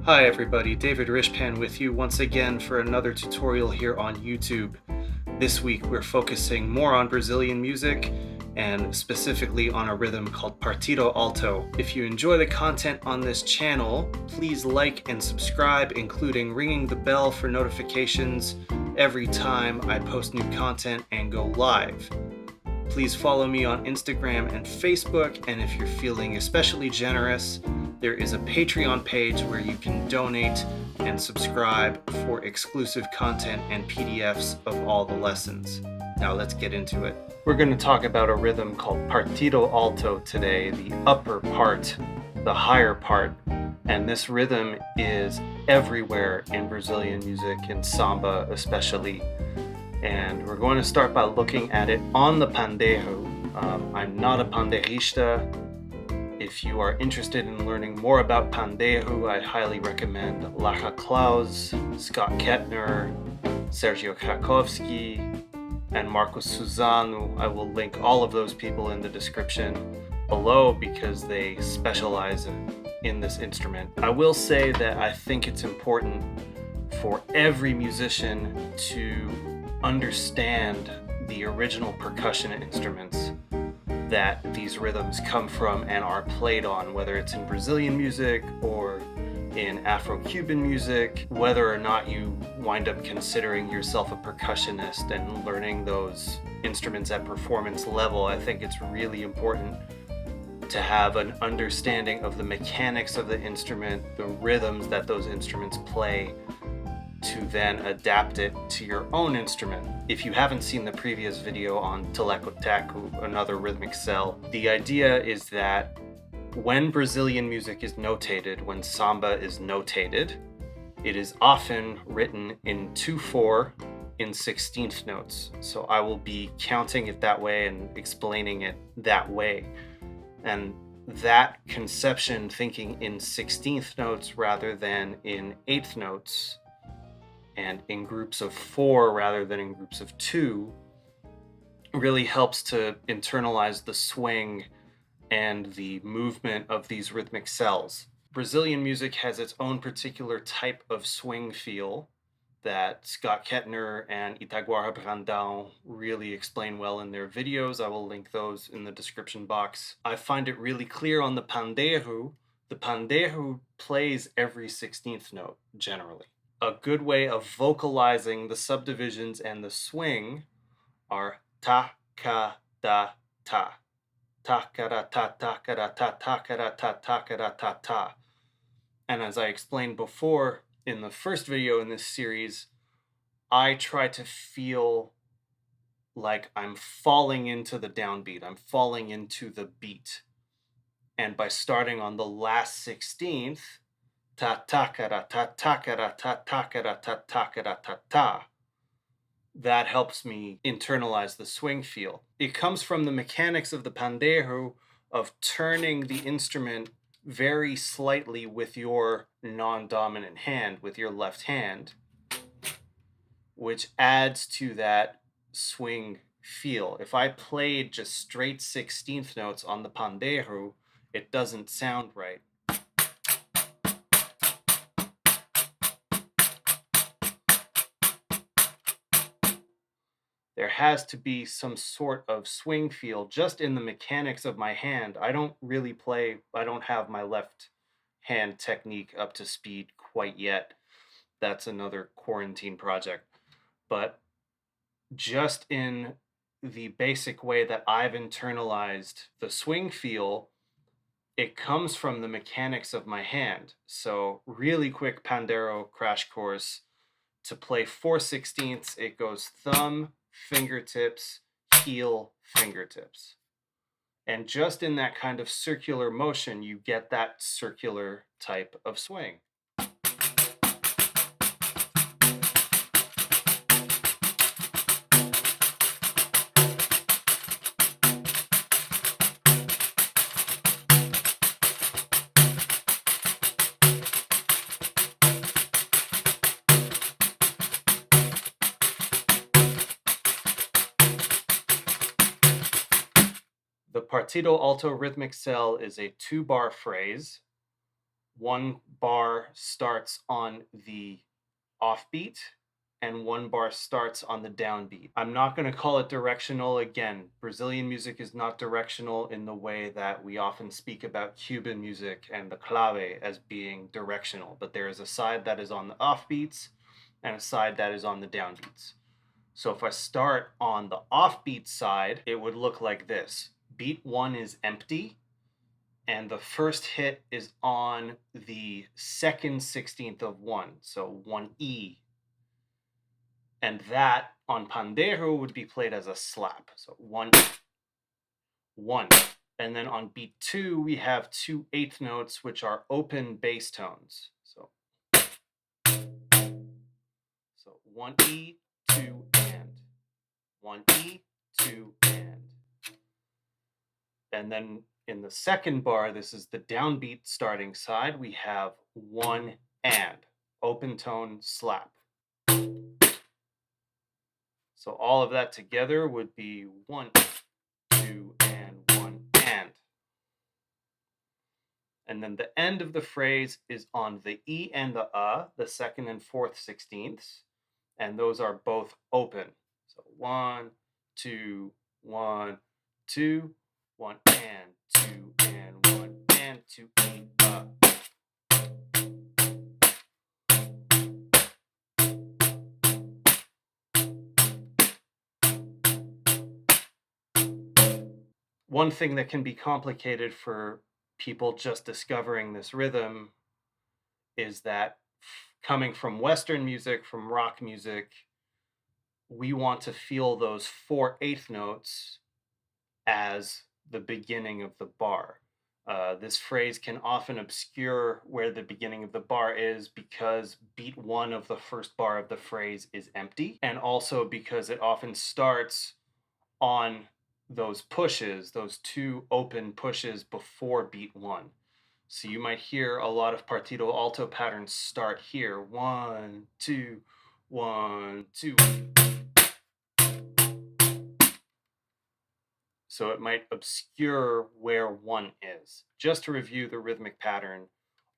Hi everybody, David Ryshpan with you once again for another tutorial here on YouTube. This week we're focusing more on Brazilian music and specifically on a rhythm called Partido Alto. If you enjoy the content on this channel, please like and subscribe, including ringing the bell for notifications every time I post new content and go live. Please follow me on Instagram and Facebook, and if you're feeling especially generous, there is a Patreon page where you can donate and subscribe for exclusive content and PDFs of all the lessons. Now let's get into it. We're going to talk about a rhythm called Partido Alto today, the upper part, the higher part, and this rhythm is everywhere in Brazilian music, in samba especially. And we're going to start by looking at it on the pandeiro. I'm not a pandeirista. If you are interested in learning more about pandeiro, I highly recommend Lara Klaus, Scott Kettner, Sergio Krakowski, and Marcos Suzano. I will link all of those people in the description below because they specialize in this instrument. I will say that I think it's important for every musician to understand the original percussion instruments that these rhythms come from and are played on, whether it's in Brazilian music or in Afro-Cuban music, whether or not you wind up considering yourself a percussionist and learning those instruments at performance level. I think it's really important to have an understanding of the mechanics of the instrument, the rhythms that those instruments play, to then adapt it to your own instrument. If you haven't seen the previous video on Teleco-Taku, another rhythmic cell, the idea is that when Brazilian music is notated, when samba is notated, it is often written in 2/4 in 16th notes. So I will be counting it that way and explaining it that way. And that conception, thinking in 16th notes rather than in 8th notes, and in groups of 4 rather than in groups of 2, really helps to internalize the swing and the movement of these rhythmic cells. Brazilian music has its own particular type of swing feel that Scott Kettner and Itaguara Brandão really explain well in their videos. I will link those in the description box. I find it really clear on the pandeiro. The pandeiro plays every 16th note, generally. A good way of vocalizing the subdivisions and the swing are ta, ka, da, ta. Ta, ka, da, ta, ta, ka, da, ta, ta, ka, da, ta, ta, ka, da, ta, ta. And as I explained before in the first video in this series, I try to feel like I'm falling into the downbeat. I'm falling into the beat. And by starting on the last 16th, ta ta ka da ta ta ka da ta ta ka da ta ta ka da ta ta, that helps me internalize the swing feel. It comes from the mechanics of the pandeiro of turning the instrument very slightly with your non-dominant hand, with your left hand, which adds to that swing feel. If I played just straight 16th notes on the pandeiro, it doesn't sound right. There has to be some sort of swing feel just in the mechanics of my hand. I don't have my left hand technique up to speed quite yet. That's another quarantine project. But just in the basic way that I've internalized the swing feel, it comes from the mechanics of my hand. So really quick pandeiro crash course. To play 4/16, it goes thumb, fingertips, heel, fingertips. And just in that kind of circular motion, you get that circular type of swing. The Partido Alto rhythmic cell is a 2-bar phrase. one bar starts on the offbeat and one bar starts on the downbeat. I'm not going to call it directional. Again, Brazilian music is not directional in the way that we often speak about Cuban music and the clave as being directional, but there is a side that is on the offbeats and a side that is on the downbeats. So if I start on the offbeat side, it would look like this. Beat 1 is empty, and the first hit is on the second 16th of 1, so 1E. And that on pandeiro would be played as a slap. So 1, 1. And then on beat 2, we have 2 eighth notes, which are open bass tones. So 1E, 2, and 1E, 2, and. And then in the second bar, this is the downbeat starting side, we have 1 and, open tone slap. So all of that together would be 1, 2, and 1 and. And then the end of the phrase is on the E and the the second and fourth 16ths, and those are both open. So 1, 2, 1, 2, 1 and 2 and 1 and 2 E One thing that can be complicated for people just discovering this rhythm is that coming from Western music, from rock music, we want to feel those 4 eighth notes as the beginning of the bar. This phrase can often obscure where the beginning of the bar is because beat 1 of the first bar of the phrase is empty, and also because it often starts on those pushes, those 2 open pushes before beat 1. So you might hear a lot of Partido Alto patterns start here. 1, 2, 1, 2. So it might obscure where 1 is. Just to review the rhythmic pattern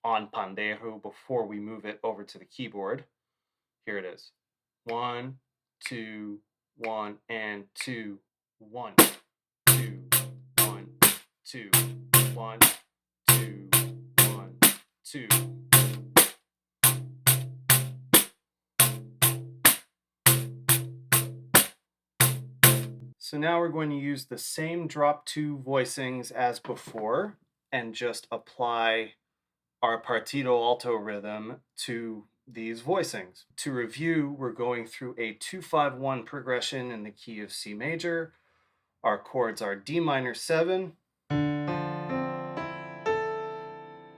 on pandeiro before we move it over to the keyboard. Here it is. 1, 2, 1, and 2, 1, 2, 1, 2, 1, 2, 1, 2. So now we're going to use the same drop 2 voicings as before and just apply our Partido Alto rhythm to these voicings. To review, we're going through a 2-5-1 progression in the key of C major. Our chords are D minor 7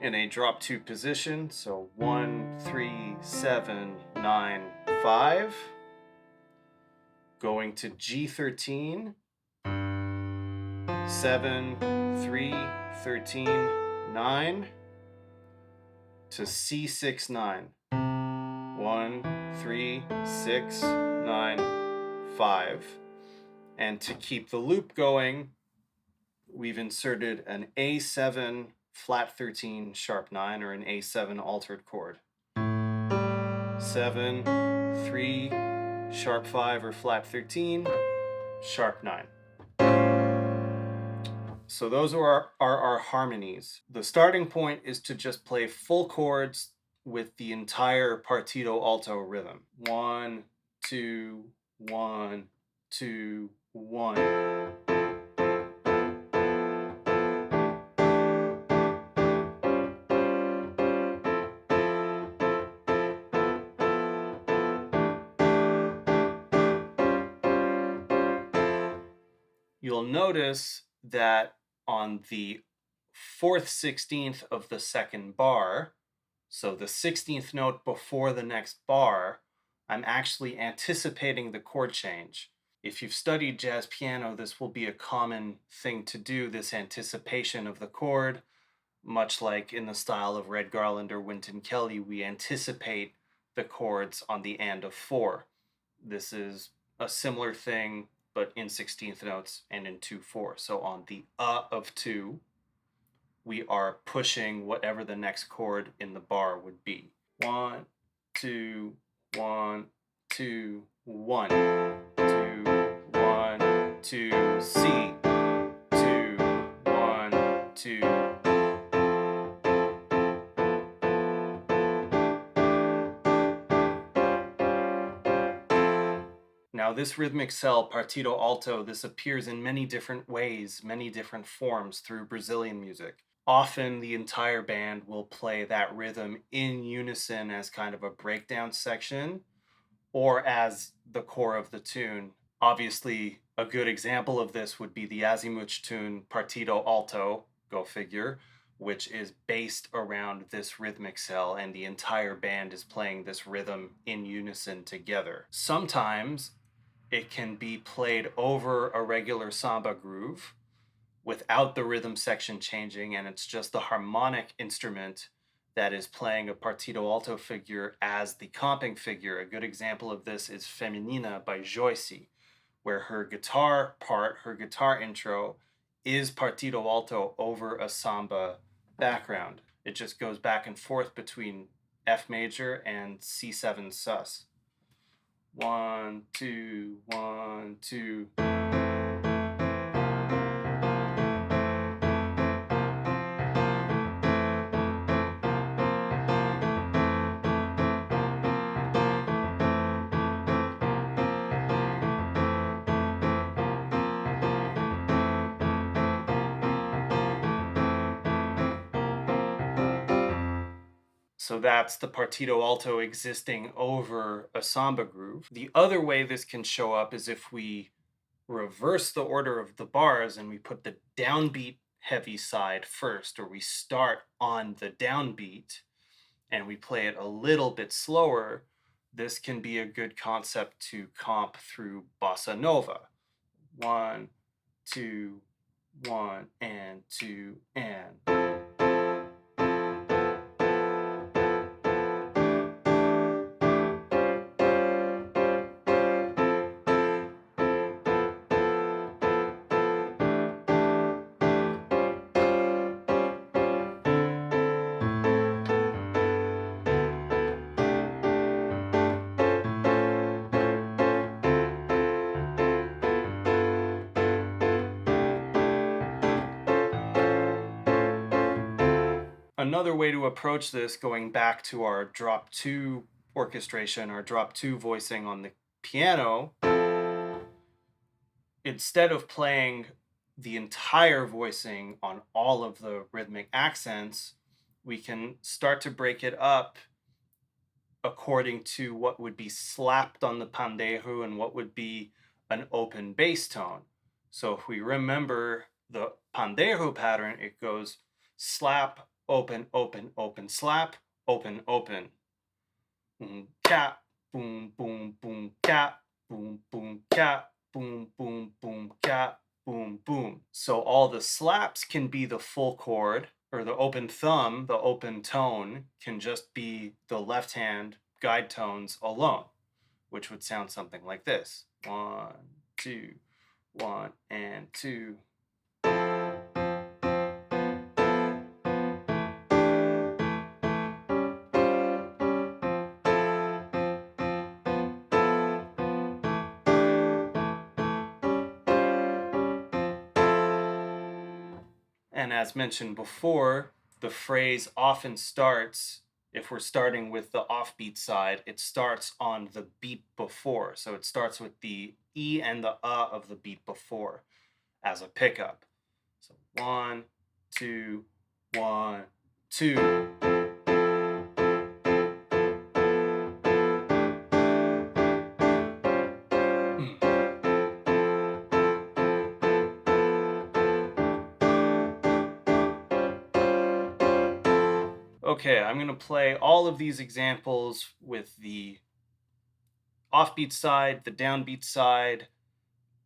in a drop 2 position, so 1, 3, 7, 9, 5. Going to G13, 7, 3, 13, 9, to C6, 9. 1, 3, 6, 9, 5. And to keep the loop going, we've inserted an A7 flat 13 sharp 9, or an A7 altered chord. 7, 3, sharp 5 or flat 13, sharp 9. So those are our harmonies. The starting point is to just play full chords with the entire Partido Alto rhythm. 1, 2, 1, 2, 1. You'll notice that on the 4th 16th of the second bar, so the 16th note before the next bar, I'm actually anticipating the chord change. If you've studied jazz piano, this will be a common thing to do, this anticipation of the chord, much like in the style of Red Garland or Wynton Kelly, we anticipate the chords on the and of 4. This is a similar thing, but in 16th notes and in 2/4. So on the of 2, we are pushing whatever the next chord in the bar would be. 1, 2, 1, 2, 1, 2, 1, 2, C, 2, 1, 2. Now this rhythmic cell, Partido Alto, this appears in many different ways, many different forms through Brazilian music. Often the entire band will play that rhythm in unison as kind of a breakdown section or as the core of the tune. Obviously, a good example of this would be the Azimuth tune Partido Alto, go figure, which is based around this rhythmic cell, and the entire band is playing this rhythm in unison together. Sometimes it can be played over a regular samba groove without the rhythm section changing, and it's just the harmonic instrument that is playing a Partido Alto figure as the comping figure. A good example of this is Feminina by Joyce, where her guitar part, her guitar intro, is Partido Alto over a samba background. It just goes back and forth between F major and C7 sus. 1, 2, 1, 2. So that's the Partido Alto existing over a samba groove. The other way this can show up is if we reverse the order of the bars and we put the downbeat heavy side first, or we start on the downbeat and we play it a little bit slower. This can be a good concept to comp through bossa nova. 1, 2, 1, and 2, and. Another way to approach this, going back to our drop 2 orchestration, our drop 2 voicing on the piano, instead of playing the entire voicing on all of the rhythmic accents, we can start to break it up according to what would be slapped on the pandeiro and what would be an open bass tone. So if we remember the pandeiro pattern, it goes slap, open, open, open, slap, open, open. Cap, boom, boom, boom, cap, boom, boom, cap, boom, boom, boom, cap, boom, boom. So all the slaps can be the full chord, or the open thumb, the open tone, can just be the left hand guide tones alone, which would sound something like this. 1, 2, 1, and 2. And as mentioned before, the phrase often starts, if we're starting with the offbeat side, it starts on the beat before. So it starts with the E and the of the beat before as a pickup. So 1, 2, 1, 2. Okay, I'm going to play all of these examples with the offbeat side, the downbeat side,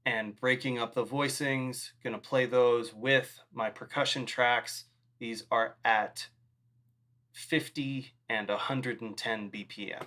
and breaking up the voicings. Going to play those with my percussion tracks. These are at 50 and 110 BPM.